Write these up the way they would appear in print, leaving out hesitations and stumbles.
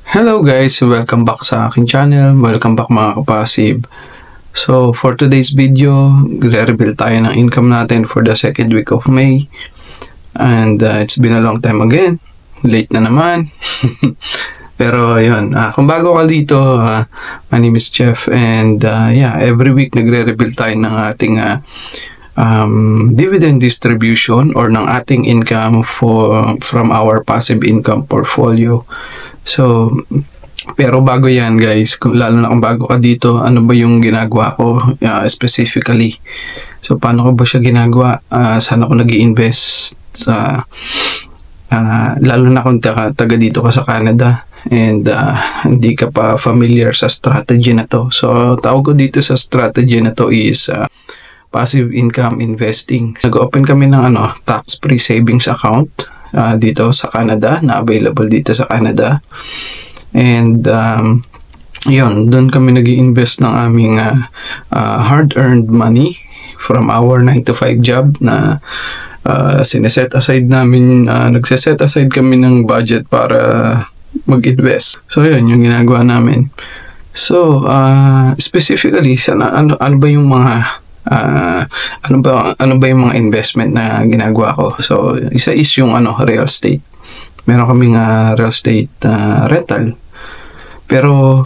Hello guys, welcome back sa aking channel. Welcome back mga kapasive. So for today's video, re-reveal tayo ng income natin for the second week of May. And it's been a long time again. Late na naman. Pero yun, kung bago ka dito, my name is Jeff. And yeah, every week nagre-reveal tayo ng ating dividend distribution or ng ating income from our passive income portfolio. So, pero bago yan guys, lalo na kung bago ka dito, ano ba yung ginagawa ko specifically? So, paano ko ba siya ginagawa? Saan ako nag-i-invest sa, lalo na kung taga dito ka sa Canada and hindi ka pa familiar sa strategy na to. So, tawag ko dito sa strategy na to is passive income investing. Nag-open kami ng tax-free savings account dito sa Canada, na available dito sa Canada. And yun, doon kami nag-i-invest ng aming hard-earned money from our 9-to-5 job na sineset aside namin, nagsiset aside kami ng budget para mag-invest. So yun, yung ginagawa namin. So specifically, ano ba yung mga ano ba yung mga investment na ginagawa ko? So, isa is yung real estate. Meron kaming real estate rental. Pero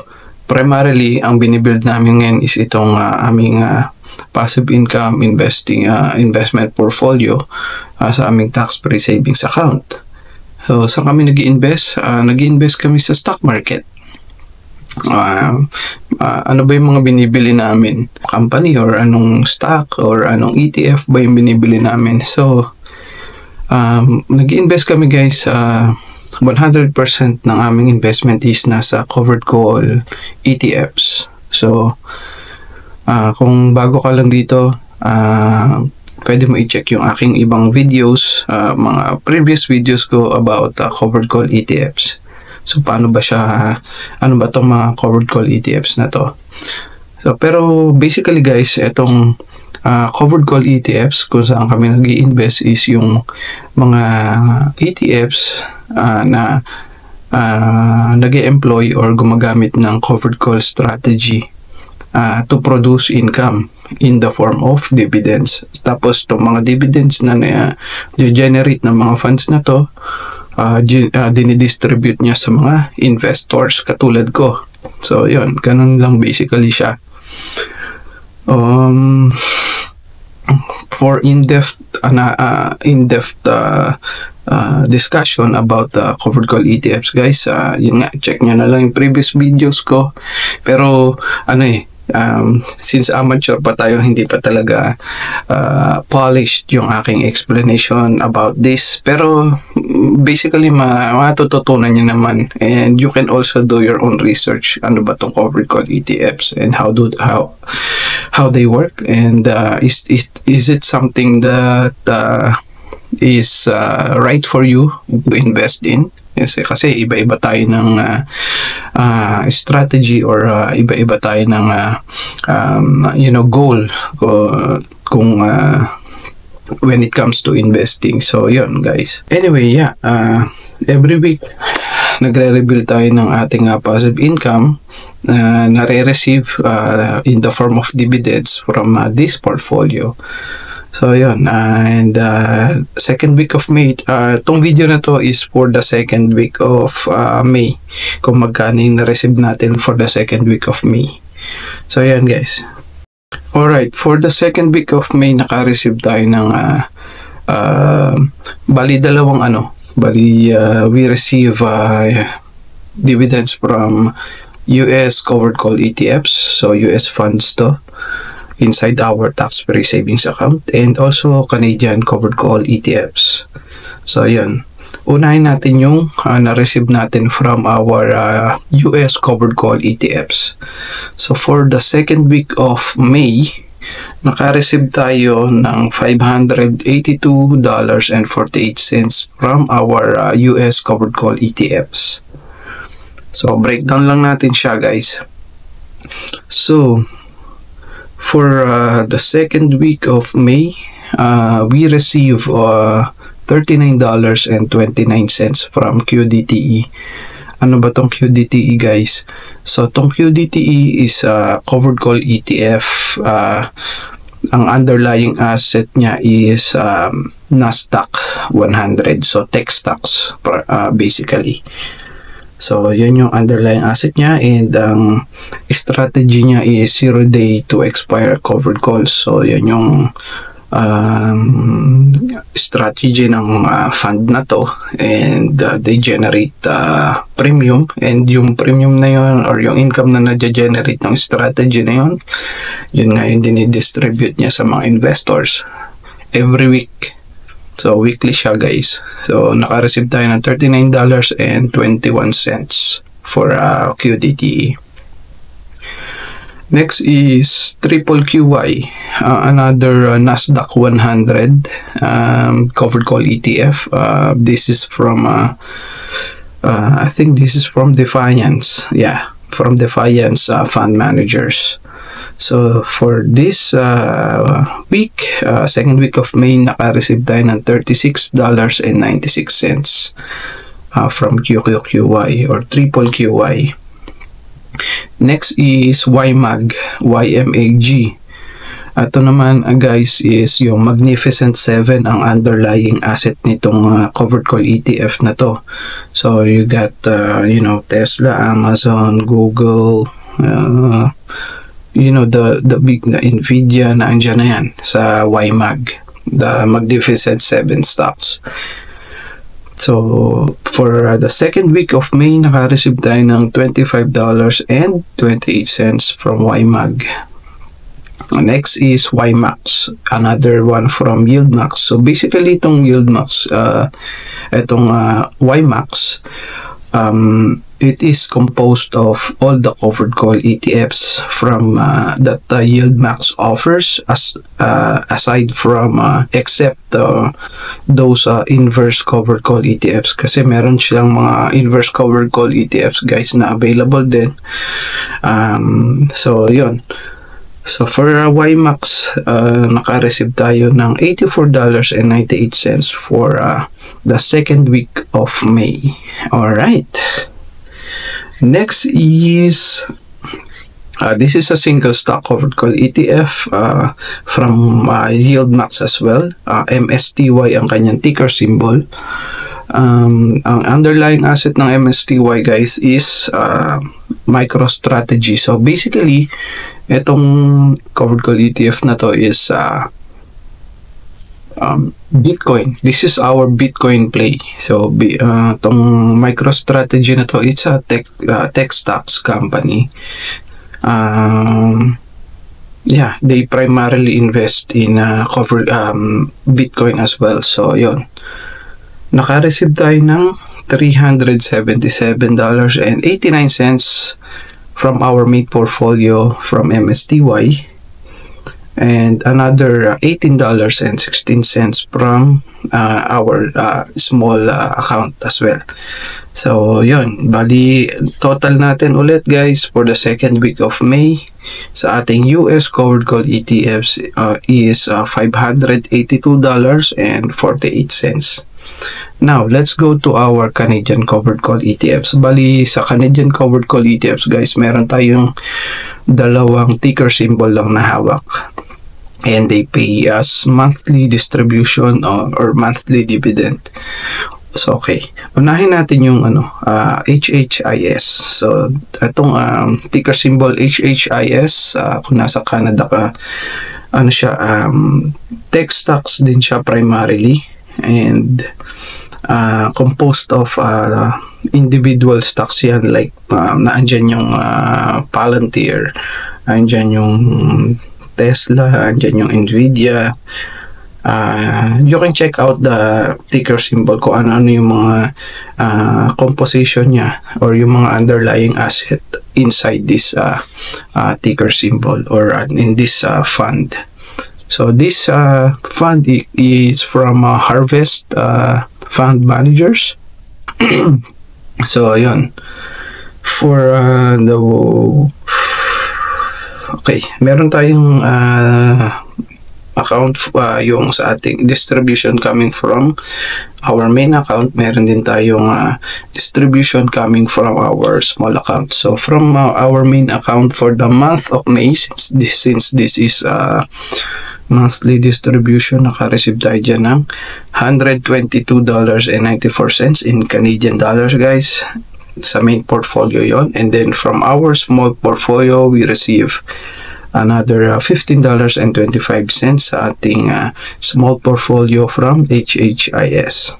primarily ang binibuild namin ngayon is itong aming passive income investing investment portfolio sa aming tax-free savings account. So, saan kami nag-i-invest? Nag-i-invest kami sa stock market. Ano ba yung mga binibili namin? Company or anong stock or anong ETF ba yung binibili namin? So, nag-invest kami guys. 100% ng aming investment is nasa covered call ETFs. So, kung bago ka lang dito, pwede mo i-check yung aking ibang videos, mga previous videos ko about covered call ETFs. So, paano ba siya, ano ba itong mga covered call ETFs na to? So, pero basically guys, itong covered call ETFs kung saan kami nag-i-invest is yung mga ETFs na nag-i-employ or gumagamit ng covered call strategy to produce income in the form of dividends. Tapos, itong mga dividends na generate ng mga funds na to, dinidistribute niya sa mga investors katulad ko. So yun, ganun lang basically siya. For in-depth discussion about covered call ETFs guys, yun nga, check nyo na lang yung previous videos ko. Pero since amateur pa tayo, hindi pa talaga polished yung aking explanation about this. Pero basically matututunan nyo naman, and you can also do your own research. Ano ba tong covered call ETFs and how they work, and is it something that is right for you to invest in? Kasi iba-iba tayo ng strategy or iba-iba tayo ng goal kung when it comes to investing. So yun guys, anyway, yeah, every week nagre-reveal tayo ng ating passive income na nare-receive in the form of dividends from this portfolio. So yun, and second week of May, tong video na to is for the second week of May, kung magkano yung na-receive natin for the second week of May. So yan guys. Alright, for the second week of May, naka-receive tayo ng we receive dividends from US covered call ETFs, so US funds to, inside our tax-free savings account, and also Canadian covered call ETFs. So yun, unahin natin yung na-receive natin from our US covered call ETFs. So for the second week of May, naka-receive tayo ng $582.48 from our US covered call ETFs. So breakdown lang natin siya guys. So for the second week of May, we receive $39.29 from QDTE Ano ba tong QDTE, guys? So tong QDTE is a covered call ETF. Ang underlying asset niya is Nasdaq 100, so tech stocks basically. So yun yung underlying asset niya, and ang strategy niya is 0-day to expire covered calls. So yun yung strategy ng fund na to, and they generate premium, and yung premium na yun or yung income na na-generate ng strategy na yun, yun nga yung dinidistribute niya sa mga investors every week. So weekly siya, guys. So naka-receive tayo ng $39.21 for QDTE. Next is Triple QY, another Nasdaq 100 covered call ETF. This is from I think this is from Defiance. Yeah, from Defiance Fund Managers. So for this week, second week of May, naka-receive tayo ng $36.96 from QQQY or Triple QY. Next is YMAG, YMAG. Ito naman, guys, is yung Magnificent 7 ang underlying asset nitong covered call ETF na to. So you got you know, Tesla, Amazon, Google, you know, the big na Nvidia na andyan na yan sa YMAG, the Magnificent 7 stocks. So for the second week of May, naka-receive tayo ng $25.28 from YMAG. Next is YMAX, another one from YieldMax. So basically itong YieldMax, itong YMAX, it is composed of all the covered call ETFs from that YieldMax offers, aside from except those inverse covered call ETFs, kasi meron siyang mga inverse covered call ETFs, guys, na available din. So yun. So for YMAX, naka-receive tayo ng $84.98 for the second week of May. Alright. Next is this is a single stock covered call ETF from YieldMax as well. MSTY ang kanyang ticker symbol. Ang underlying asset ng MSTY, guys, is MicroStrategy. So basically, itong covered call ETF na to is Bitcoin. This is our Bitcoin play. So itong MicroStrategy na to, it's a tech stocks company. Yeah, they primarily invest in Bitcoin as well. So yun, naka-receive tayo ng $377.89 from our main portfolio from MSTY, and another $18.16 from our small account as well. So yun, bali total natin ulit, guys, for the second week of May sa ating US covered call ETFs is $582.48. Now, let's go to our Canadian covered call ETFs. Bali, sa Canadian covered call ETFs, guys, meron tayong dalawang ticker symbol lang na hawak. And they pay us monthly distribution or monthly dividend. So, okay. Unahin natin yung HHIS. So, itong ticker symbol HHIS, kung nasa Canada ka, ano siya, tech stocks din siya primarily. And composed of individual stocks yan, like naandyan yung Palantir, andyan yung Tesla, andyan yung Nvidia. You can check out the ticker symbol kung ano yung mga composition niya or yung mga underlying asset inside this ticker symbol or in this fund. So this fund is from Harvest Fund Managers. So yun, for okay, meron tayong account, yung sa ating distribution coming from our main account. Meron din tayong distribution coming from our small account. So from our main account for the month of May, since this is monthly distribution, naka-receive tayo dyan ng $122.94 in Canadian dollars, guys. Sa main portfolio yon. And then from our small portfolio, we receive another $15.25 sa ating small portfolio from HHIS.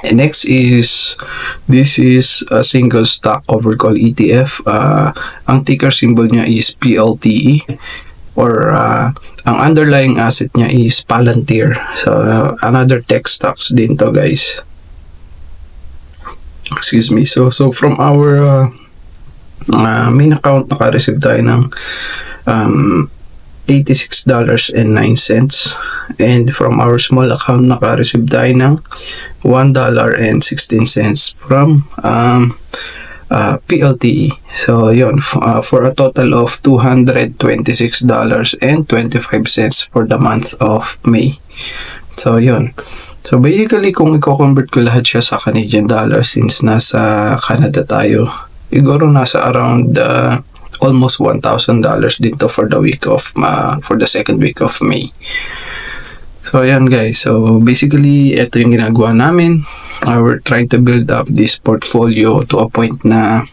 And next is, this is a single stock overcall ETF. Ang ticker symbol niya is PLTE, or ang underlying asset niya is Palantir. So another tech stocks din to, guys. Excuse me. So from our main account, naka-receive tayo ng $86.09, and from our small account, naka-receive tayo ng $1.16 from PLTE. So yun, for a total of $226.25 for the month of May. So yun. So basically, kung i-convert ko lahat siya sa Canadian dollar, since nasa Canada tayo, siguro nasa around almost $1,000 dito for the week of for the second week of May. So ayan, guys. So basically, ito yung ginagawa namin. We're trying to build up this portfolio to a point na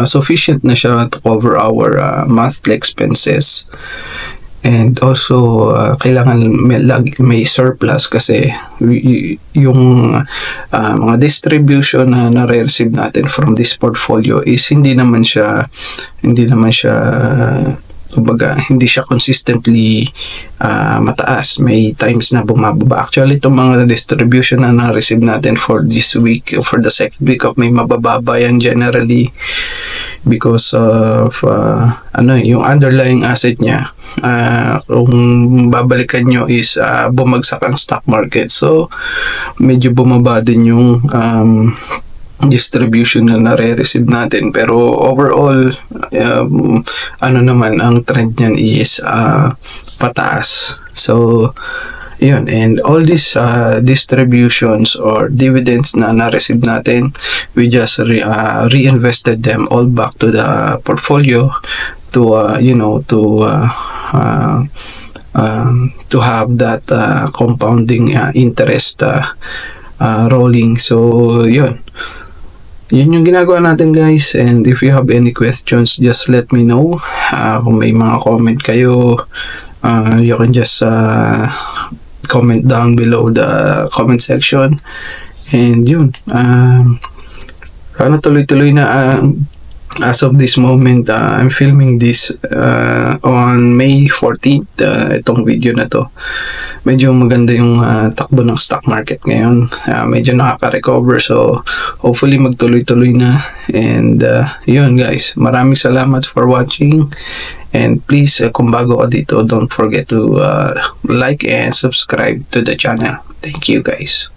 sufficient na siya to cover our monthly expenses. And also, kailangan may surplus, kasi yung mga distribution na nare-receive natin from this portfolio is hindi naman siya kumbaga, hindi siya consistently mataas. May times na bumababa. Actually, itong mga distribution na na-receive natin for this week, for the second week of May, mabababa yan generally because of yung underlying asset niya. Kung babalikan nyo is bumagsak ang stock market, so medyo bumaba din yung distribution na nare-receive natin. Pero overall, naman ang trend niyan is pataas. So yun, and all these distributions or dividends na na-receive natin, we just reinvested them all back to the portfolio to to have that compounding interest rolling. So yun yung ginagawa natin, guys. And if you have any questions, just let me know. Kung may mga comment kayo, you can just comment down below the comment section. And yun, sana tuloy-tuloy na. As of this moment, I'm filming this on May 14th, itong video na to. Medyo maganda yung takbo ng stock market ngayon. Medyo nakaka-recover, so hopefully magtuloy-tuloy na. And yun, guys, maraming salamat for watching. And please, kung bago ka dito, don't forget to like and subscribe to the channel. Thank you, guys.